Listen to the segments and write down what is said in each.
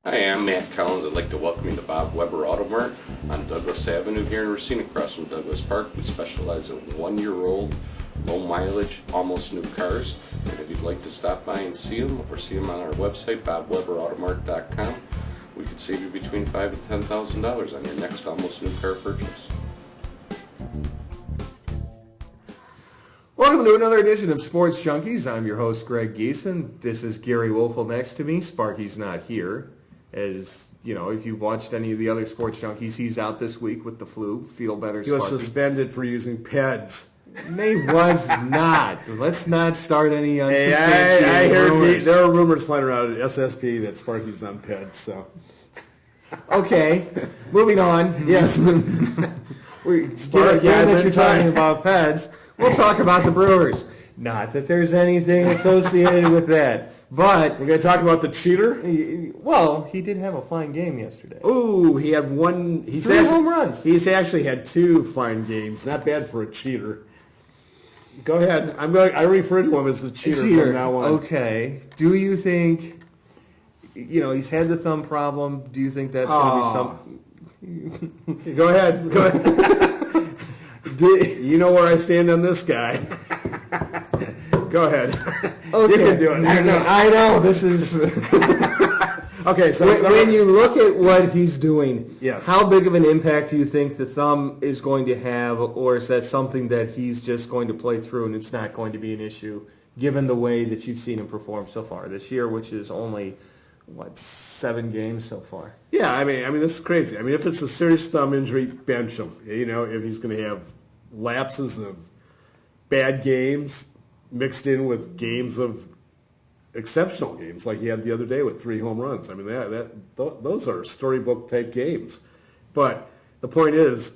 Hi, I'm Matt Collins. I'd like to welcome you to Bob Weber Auto Mart on Douglas Avenue here in Racine, across from Douglas Park. We specialize in 1-year-old, low mileage, almost new cars. And if you'd like to stop by and see them, or see them on our website, bobweberautomart.com, we could save you between $5,000 and $10,000 on your next almost new car purchase. Welcome to another edition of Sports Junkies. I'm your host, Greg Giesen. This is Gery Woelfel next to me. Sparky's not here. As you know, if you've watched any of the other Sports Junkies, he's out this week with the flu. Feel better, Sparky. He was suspended for using PEDs. He was not. Let's not start any unsubstantiated I heard rumors. there are rumors flying around at SSP that Sparky's on PEDs. So, okay, moving on. yes, Given that you're talking about Peds, we'll talk about the Brewers. Not that there's anything associated with that, but we're going to talk about the cheater. Well, he did have a fine game yesterday. Ooh, he had one. Three home runs. He's actually had 2 fine games. Not bad for a cheater. Go ahead. I refer to him as the cheater from now on. Okay. Do you think? He's had the thumb problem. Do you think that's going to be something? Go ahead. Go ahead. You know where I stand on this guy. Go ahead. Okay. You can do it. I know. This is... Okay, so when you look at what he's doing, yes. How big of an impact do you think the thumb is going to have, or is that something that he's just going to play through and it's not going to be an issue, given the way that you've seen him perform so far this year, which is only, 7 games so far? Yeah, I mean, this is crazy. I mean, if it's a serious thumb injury, bench him. If he's going to have lapses of bad games mixed in with games of exceptional games like he had the other day with 3 home runs. I mean, those are storybook type games. But the point is,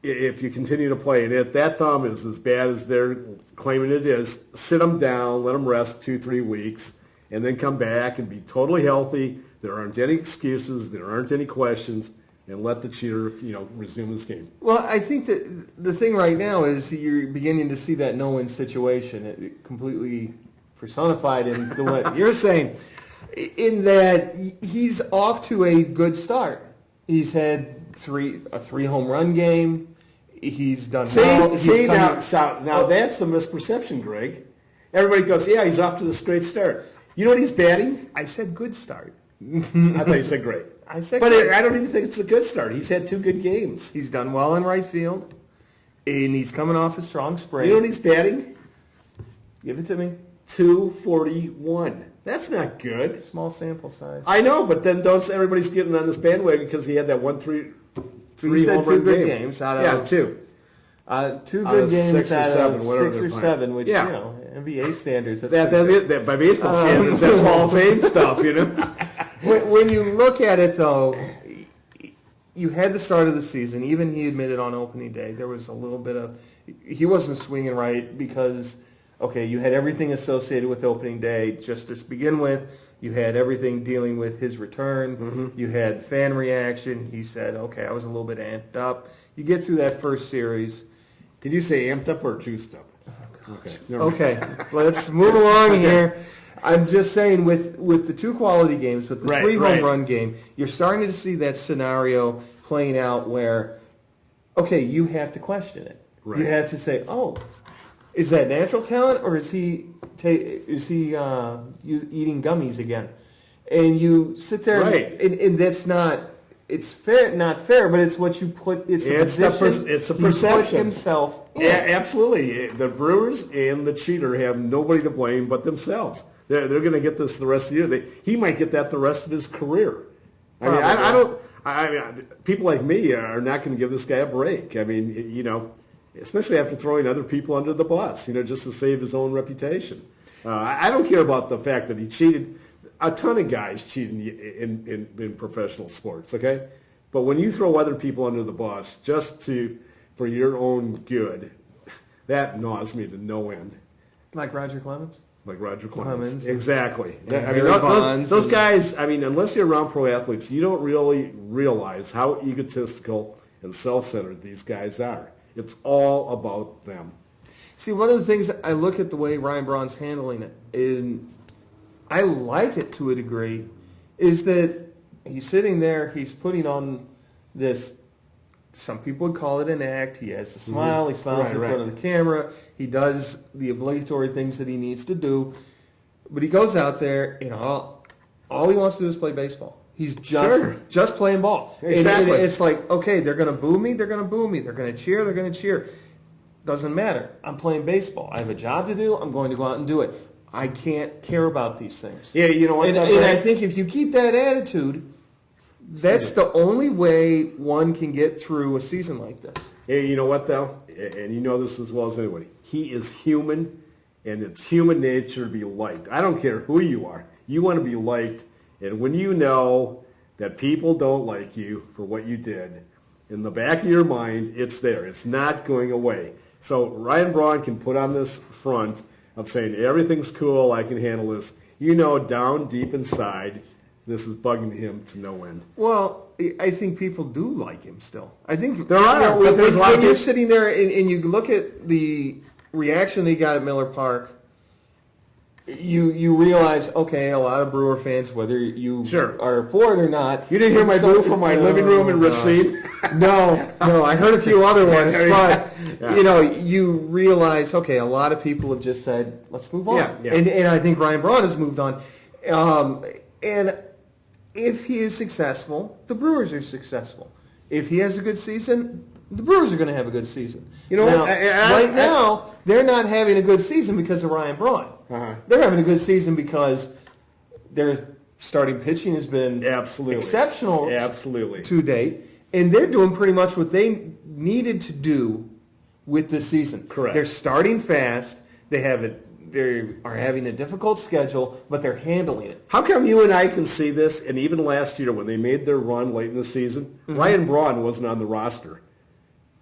if you continue to play and if that thumb is as bad as they're claiming it is, sit him down, let him rest 2-3 weeks, and then come back and be totally healthy. There aren't any excuses. There aren't any questions. And let the cheater, resume his game. Well, I think that the thing right now is you're beginning to see that no-win situation. It completely personified in the way you're saying, in that he's off to a good start. He's had a 3 home run game. He's done well. Now that's the misperception, Greg. Everybody goes, yeah, he's off to this great start. You know what he's batting? I said good start. I thought you said great. I said but great. I don't even think it's a good start. He's had 2 good games. He's done well in right field, and he's coming off a strong spring. You know what he's batting? Give it to me. .241. That's not good. Small sample size. I know, but then everybody's getting on this bandwagon because he had that 3 home run good games out of 2. 2 good games 6 or 7, out of 6 or 7, which NBA standards. That by baseball standards, that's Hall of Fame stuff, When you look at it, though, you had the start of the season. Even he admitted on opening day there was a little bit of he wasn't swinging right because, okay, you had everything associated with opening day just to begin with. You had everything dealing with his return. Mm-hmm. You had fan reaction. He said, okay, I was a little bit amped up. You get through that first series. Did you say amped up or juiced up? Okay, let's move along here. I'm just saying, with the 2 quality games, with the 3 home run game, you're starting to see that scenario playing out where, okay, you have to question it. Right. You have to say, oh, is that natural talent or is he eating gummies again? And you sit there, and that's not. It's fair, not fair, but it's what you put. It's the perception. He put himself in. Yeah, absolutely. The Brewers and the cheater have nobody to blame but themselves. They're going to get this the rest of the year. He might get that the rest of his career. I mean, people like me are not going to give this guy a break. I mean, especially after throwing other people under the bus, just to save his own reputation. I don't care about the fact that he cheated. A ton of guys cheat in professional sports, okay? But when you throw other people under the bus just for your own good, that gnaws me to no end. Like Roger Clemens? Like Roger Clemens. Exactly. I mean, those guys, I mean, unless you're around pro athletes, you don't really realize how egotistical and self-centered these guys are. It's all about them. See, one of the things I look at the way Ryan Braun's handling it, and I like it to a degree, is that he's sitting there, he's putting on this, some people would call it an act. He has the smile, he smiles in front of the camera, he does the obligatory things that he needs to do, but he goes out there, all he wants to do is play baseball. He's just playing ball. Exactly. And it's like, okay, they're going to boo me, they're going to boo me. They're going to cheer, they're going to cheer. Doesn't matter. I'm playing baseball. I have a job to do. I'm going to go out and do it. I can't care about these things. Yeah, you know what? And I think if you keep that attitude, that's the only way one can get through a season like this. Hey, you know what, though? And you know this as well as anybody. He is human, and it's human nature to be liked. I don't care who you are. You want to be liked. And when you know that people don't like you for what you did, in the back of your mind, it's there. It's not going away. So Ryan Braun can put on this front of saying, everything's cool, I can handle this. Down deep inside, this is bugging him to no end. Well, I think people do like him still. I think there are. But there's a lot when you're sitting there and you look at the reaction they got at Miller Park, you realize, okay, a lot of Brewer fans, whether you are for it or not. You didn't hear my boo from my living room in Racine? No, I heard a few other ones, but you realize, okay, a lot of people have just said, let's move on. Yeah. And I think Ryan Braun has moved on. And if he is successful, the Brewers are successful. If he has a good season, the Brewers are going to have a good season. Right now, they're not having a good season because of Ryan Braun. They're having a good season because their starting pitching has been exceptional to date, and they're doing pretty much what they needed to do with this season. Correct. They're starting fast. They are having a difficult schedule, but they're handling it. How come you and I can see this, and even last year when they made their run late in the season, Ryan Braun wasn't on the roster.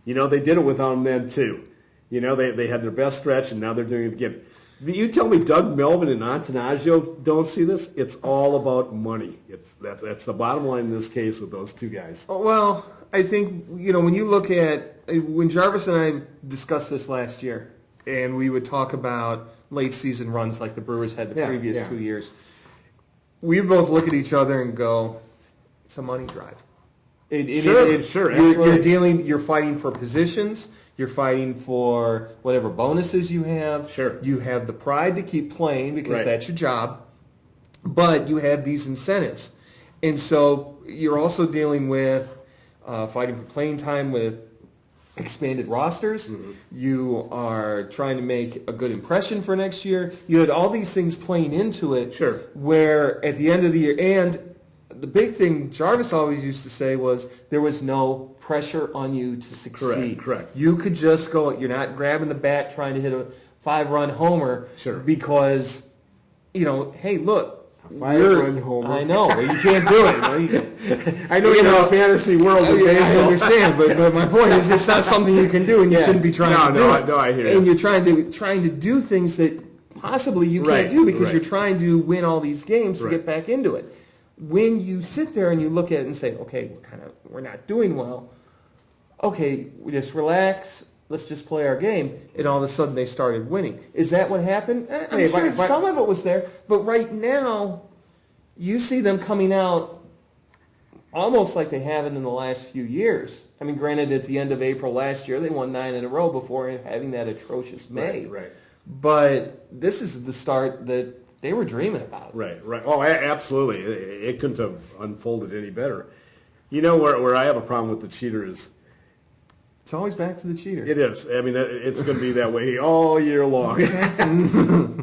They did it without him then, too. They had their best stretch, and now they're doing it again. You tell me Doug Melvin and Antanasio don't see this? It's all about money. That's the bottom line in this case with those two guys. Well, I think, when you look at, when Jarvis and I discussed this last year, and we would talk about late season runs like the Brewers had the previous 2 years, we both look at each other and go, it's a money drive. Sure, You're fighting for positions. You're fighting for whatever bonuses you have. Sure. You have the pride to keep playing because that's your job. But you have these incentives. And so you're also dealing with fighting for playing time with expanded rosters. You are trying to make a good impression for next year. You had all these things playing into it. Sure. Where at the end of the year, and the big thing Jarvis always used to say was there was no pressure on you to succeed. Correct. You could just go, you're not grabbing the bat trying to hit a 5-run homer because, hey, look. A 5-run homer. I know, but you can't do it. I know you're in a fantasy world of baseball. I understand, but my point is it's not something you can do and you shouldn't be trying to do it. No, I hear you. And you're trying to do things that possibly you can't do because you're trying to win all these games to get back into it. When you sit there and you look at it and say, okay, we're not doing well, okay, we just relax, let's just play our game, and all of a sudden they started winning. Is that what happened? I'm sure some of it was there, but right now you see them coming out almost like they haven't in the last few years. I mean, granted, at the end of April last year, they won 9 in a row before having that atrocious May. Right. But this is the start that they were dreaming about. Right. Oh, absolutely. It couldn't have unfolded any better. Where I have a problem with the cheater is... It's always back to the cheater. It is. I mean, it's going to be that way all year long.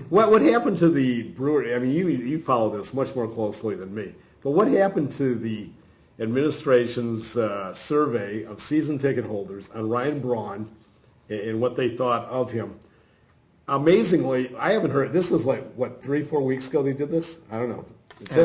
What happened to the Brewer? I mean, you follow this much more closely than me. But what happened to the administration's survey of season ticket holders on Ryan Braun and what they thought of him? Amazingly, I haven't heard. This was 3-4 weeks ago they did this? I don't know.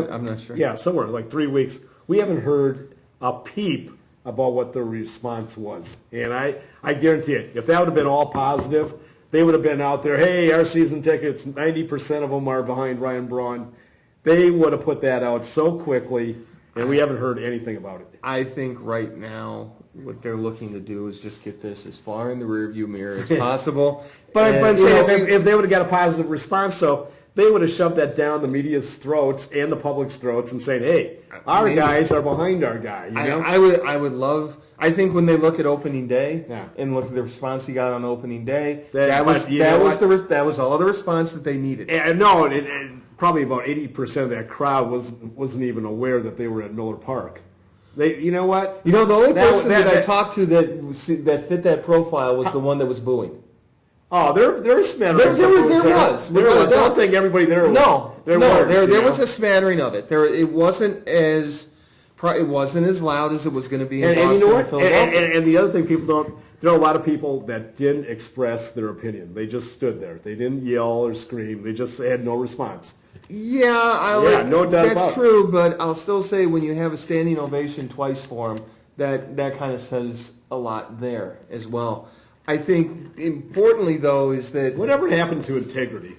I'm not sure. Yeah, somewhere like 3 weeks. We haven't heard a peep about what the response was. And I guarantee it, if that would have been all positive, they would have been out there, hey, our season tickets, 90% of them are behind Ryan Braun. They would have put that out so quickly, and we haven't heard anything about it. I think right now what they're looking to do is just get this as far in the rearview mirror as possible. But I'm saying if they would have got a positive response, though, they would have shoved that down the media's throats and the public's throats and saying, "Hey, our guys are behind our guy." You know? I would love. I think when they look at opening day and look at the response he got on opening day, that was all the response that they needed. And probably about 80% of that crowd wasn't even aware that they were at Miller Park. You know what? The only person that I talked to that fit that profile was the one that was booing. Oh, there was smatterings. There was. I don't think everybody there was. No, there was a smattering of it. It wasn't as loud as it was going to be in Boston and you know what? Philadelphia. And the other thing people don't, there are a lot of people that didn't express their opinion. They just stood there. They didn't yell or scream. They just had no response. No doubt that's true, but I'll still say when you have a standing ovation twice for him, that kind of says a lot there as well. I think importantly, though, is that... Whatever happened to integrity?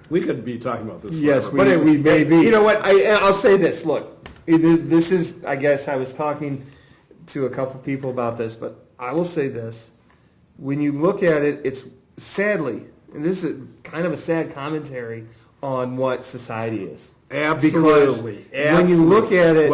We could be talking about this forever. Yes, we may be. You know what? I'll say this. Look, this is, I guess I was talking to a couple people about this, but I will say this. When you look at it, it's sadly, and this is kind of a sad commentary on what society is. Absolutely. Because when you look at it,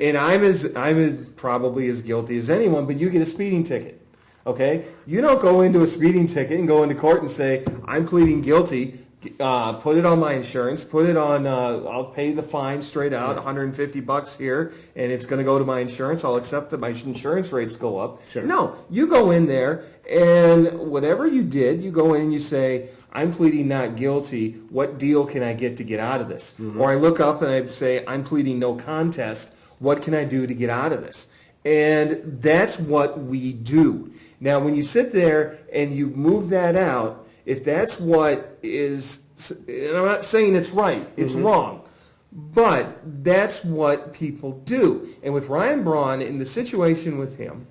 and I'm as probably as guilty as anyone, but you get a speeding ticket. Okay? You don't go into a speeding ticket and go into court and say, I'm pleading guilty. Put it on my insurance, put it on, I'll pay the fine straight out, $150 here, and it's going to go to my insurance. I'll accept that my insurance rates go up. Sure. No, you go in there, and whatever you did, you go in and you say, I'm pleading not guilty. What deal can I get to get out of this? Mm-hmm. Or I look up and I say, I'm pleading no contest. What can I do to get out of this? And that's what we do. Now, when you sit there and you move that out, if that's what is, and I'm not saying it's right, it's wrong, but that's what people do. And with Ryan Braun, in the situation with him,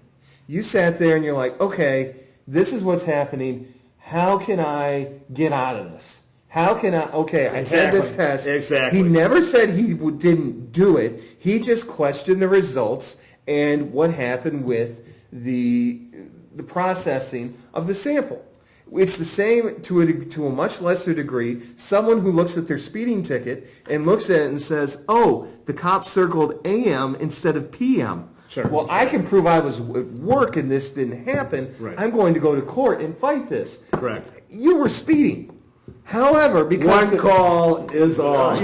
you sat there and you're like, okay, this is what's happening. How can I get out of this? How can I, I had this test. Exactly. He never said he didn't do it. He just questioned the results and what happened with the processing of the sample. It's the same to a much lesser degree. Someone who looks at their speeding ticket and looks at it and says, "Oh, the cop circled AM instead of PM." Sure. Well, I can prove I was at work and this didn't happen. Right. I'm going to go to court and fight this. Correct. You were speeding. However, because one call is all.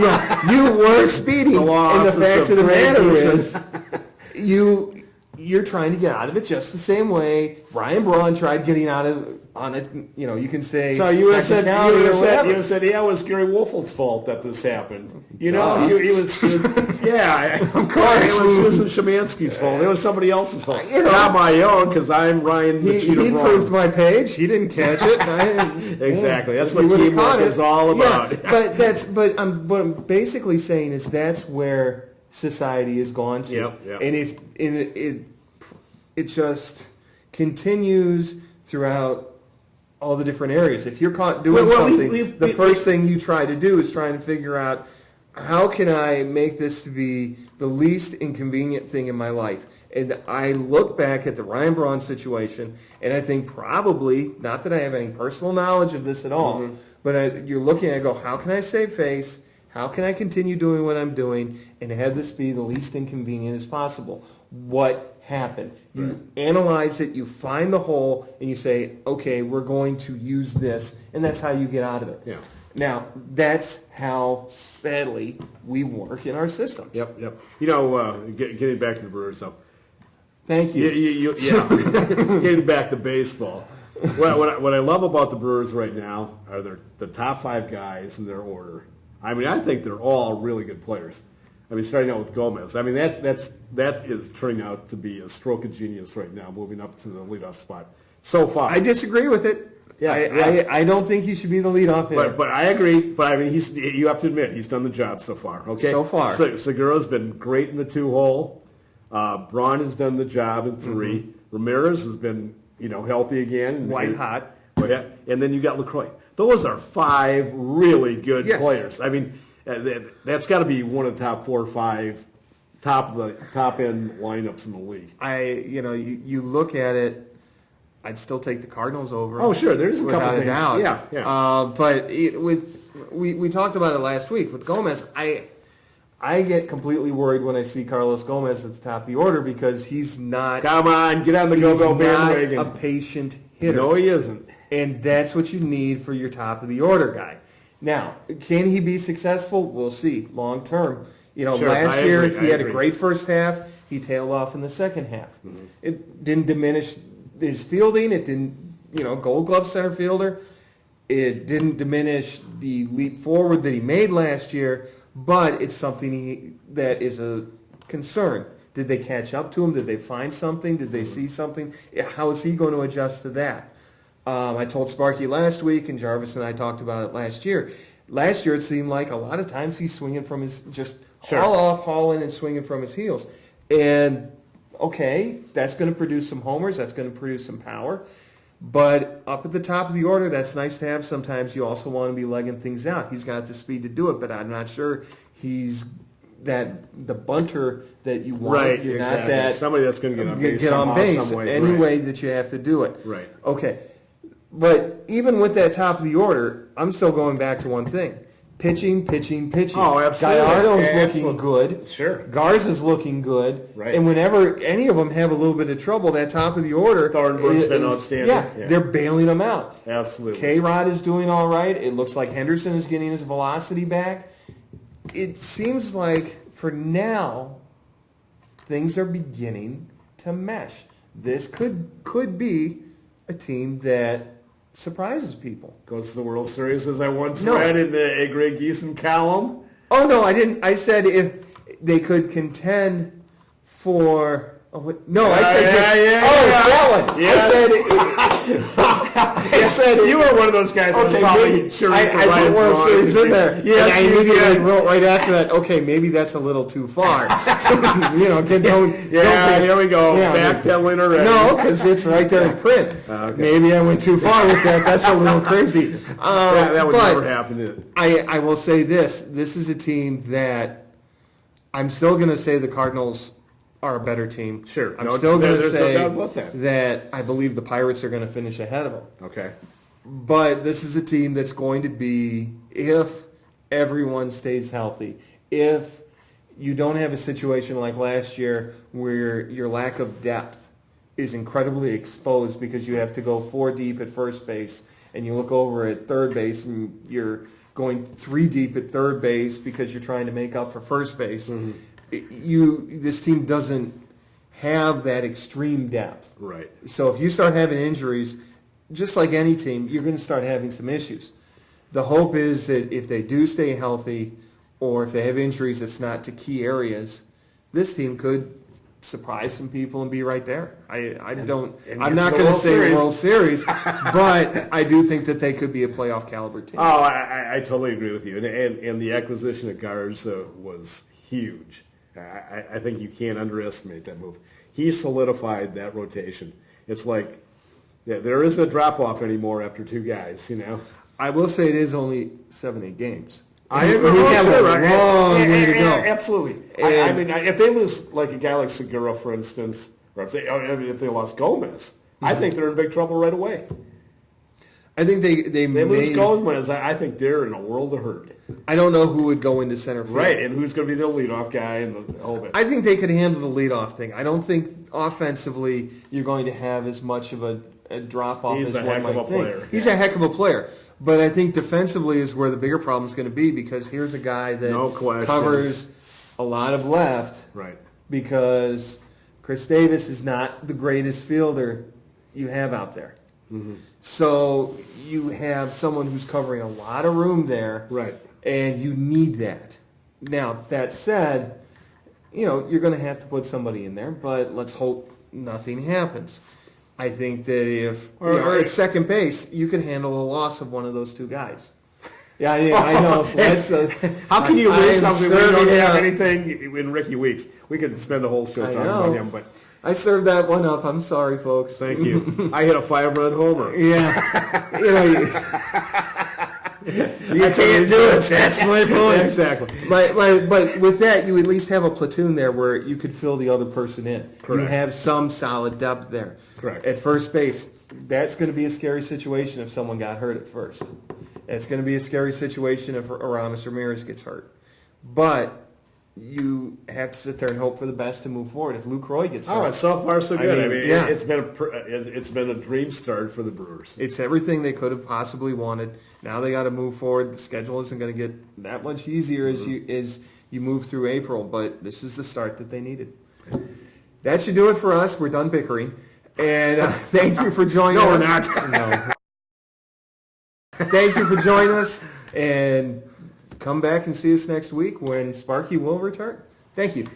You were speeding, and the fact of the matter is, you're trying to get out of it just the same way Ryan Braun tried getting out of on it. You can say. So you would have said, yeah, it was Gery Woelfel's fault that this happened. He was yeah, of course. It was Susan Szymanski's fault. It was somebody else's fault. Not my own, because I'm Ryan the Cheater He Braun. improved my page. He didn't catch it. Exactly. That's what teamwork is all about. Yeah, what I'm basically saying is that's where society has gone to. Yep. And it just continues throughout all the different areas. If you're caught doing something, the first thing you try to do is try and figure out, how can I make this to be the least inconvenient thing in my life? And I look back at the Ryan Braun situation, and I think probably, not that I have any personal knowledge of this at all, but you're looking at it, go, how can I save face? How can I continue doing what I'm doing and have this be the least inconvenient as possible? What happened? You analyze it, you find the hole, and you say, okay, we're going to use this, and that's how you get out of it. Yeah. Now, that's how, sadly, we work in our systems. Yep. Getting back to the Brewers, though. Thank you. Getting back to baseball. What I love about the Brewers right now are the top 5 guys in their order. I mean, I think they're all really good players. I mean, starting out with Gomez. I mean, that is turning out to be a stroke of genius right now, moving up to the leadoff spot so far. I disagree with it. I don't think he should be the leadoff hitter. But I agree. But I mean, you have to admit he's done the job so far. Okay, so far. Segura's been great in the 2-hole. Braun has done the job in 3. Ramirez has been healthy again, white hot. And then you got LaCroix. Those are 5 really good players. I mean, that's got to be one of the top 4 or 5 top end lineups in the league. You look at it. I'd still take the Cardinals over. Oh, sure. There's a couple without a things. doubt. Yeah. But we talked about it last week with Gomez. I get completely worried when I see Carlos Gomez at the top of the order because he's not. Come on, get on the go-go bandwagon. A patient hitter. No, he isn't. And that's what you need for your top of the order guy. Now, can he be successful? We'll see. Long term. Sure, last year he had agree. a great first half. He tailed off in the second half. Mm-hmm. It didn't diminish his fielding. It didn't, Gold Glove center fielder. It didn't diminish the leap forward that he made last year, but it's something that is a concern. Did they catch up to him? Did they find something? Did they see something? How is he going to adjust to that? I told Sparky last week, and Jarvis and I talked about it last year. Last year, it seemed like a lot of times he's swinging from his, just haul off, haul in, and swinging from his heels. And, okay, that's going to produce some homers. That's going to produce some power. But up at the top of the order, that's nice to have. Sometimes you also want to be legging things out. He's got the speed to do it, but I'm not sure he's the bunter that you want. Right, You're exactly. not that somebody that's going to get on base get on somehow, base some way. any Right. way that you have to do it. Right. Okay. But even with that top of the order, I'm still going back to one thing. Pitching. Oh, absolutely. Gallardo's looking Absolutely. good. Sure. Garza's looking good. Right. And whenever any of them have a little bit of trouble, that top of the order. Thornburg's been outstanding. Yeah, they're bailing them out. Absolutely. K-Rod is doing all right. It looks like Henderson is getting his velocity back. It seems like, for now, things are beginning to mesh. This could be a team that surprises people. Goes to the World Series, as I once No. read in the Greg Giesen column. Oh, no, I didn't. I said if they could contend for... I said... that one. Yes. I said... You were one of those guys that was probably maybe, cheering for I Ryan put World Braun. Series in there. Yes, and I you immediately did. wrote right after that, okay, maybe that's a little too far. Here we go. Yeah, Backpedaling already. No, because it's right there in print. Okay. Maybe I went too far with that. That's a little crazy. That would but never happen. I will say this. This is a team that I'm still going to say the Cardinals are a better team. Sure. I'm still going to there's say no doubt about that. I believe the Pirates are going to finish ahead of them. Okay. But this is a team that's going to be, if everyone stays healthy, if you don't have a situation like last year where your lack of depth is incredibly exposed because you have to go 4 deep at first base and you look over at third base and you're going 3 deep at third base because you're trying to make up for first base. Mm-hmm. This team doesn't have that extreme depth. Right. So if you start having injuries, just like any team, you're going to start having some issues. The hope is that if they do stay healthy or if they have injuries that's not to key areas, this team could surprise some people and be right there. I'm not going to say World Series, but I do think that they could be a playoff caliber team. Oh, I totally agree with you. And the acquisition of Garza was huge. I think you can't underestimate that move. He solidified that rotation. It's like there isn't a drop-off anymore after 2 guys, I will say it is only 7-8 games. I agree. We have a long way to go. Absolutely. I mean, if they lose like a guy like Segura, for instance, or if they lost Gomez, I think they're in big trouble right away. I think they lose Gomez. I think they're in a world of hurt. I don't know who would go into center field. Right, and who's going to be the leadoff guy and the whole bit. I think they could handle the leadoff thing. I don't think offensively you're going to have as much of a drop-off as one might think. He's a heck of a player. But I think defensively is where the bigger problem is going to be because here's a guy that covers a lot of left. Right. Because Chris Davis is not the greatest fielder you have out there. Mm-hmm. So you have someone who's covering a lot of room there. Right. And you need that. Now, that said, you're going to have to put somebody in there, but let's hope nothing happens. I think that if at second base, you could handle the loss of one of those 2 guys. Yeah, I know. How can you lose something when you don't have anything in Ricky Weeks? We could spend a whole show talking about him, but I served that one up. I'm sorry, folks. Thank you. I hit a 5-run homer. Yeah. You can't do it. That's my point. Exactly. But with that, you at least have a platoon there where you could fill the other person in. Correct. You have some solid depth there. Correct. At first base, that's going to be a scary situation if someone got hurt at first. It's going to be a scary situation if Aramis Ramirez gets hurt. But you have to sit there and hope for the best and move forward. If Luke Roy gets hurt. Oh, and so far so good. I mean, yeah. it's been a dream start for the Brewers. It's everything they could have possibly wanted. Now they got to move forward. The schedule isn't going to get that much easier as you move through April, but this is the start that they needed. That should do it for us. We're done bickering. And thank you for joining us. No, we're not. No. Thank you for joining us. And come back and see us next week when Sparky will return. Thank you.